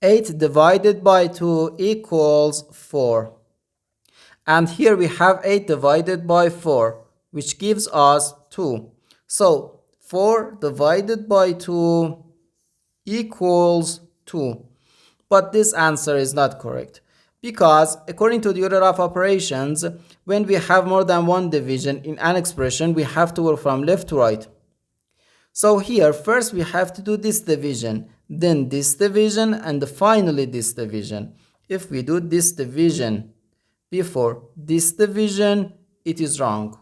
8 divided by 2 equals 4. And here we have 8 divided by 4, which gives us 2. So 4 divided by 2 equals 2. But this answer is not correct, because according to the order of operations, when we have more than one division in an expression, we have to work from left to right. So here first we have to do this division, then this division, and finally this division. If we do this division before this division, it is wrong.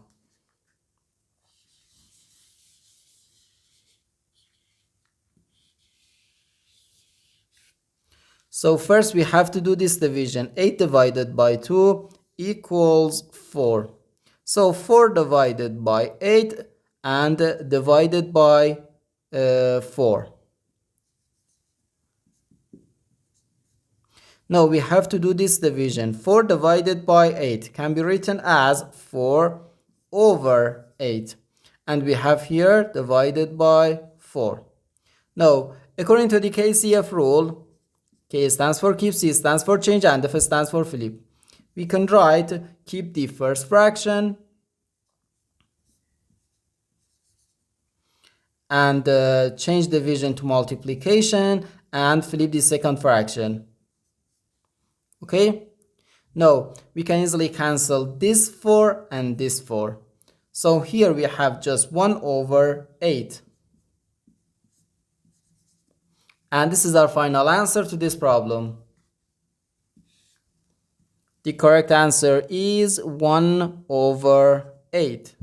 So first we have to do this division. 8 divided by 2 equals 4. So 4 divided by 8 and divided by 4. Now we have to do this division. 4 divided by 8 can be written as 4 over 8. And we have here divided by 4. Now, according to the KCF rule, K stands for keep, C stands for change, and F stands for flip. We can write keep the first fraction and change division to multiplication and flip the second fraction. Okay? Now, we can easily cancel this 4 and this 4. So here we have just 1 over 8. And this is our final answer to this problem. The correct answer is 1 over 8.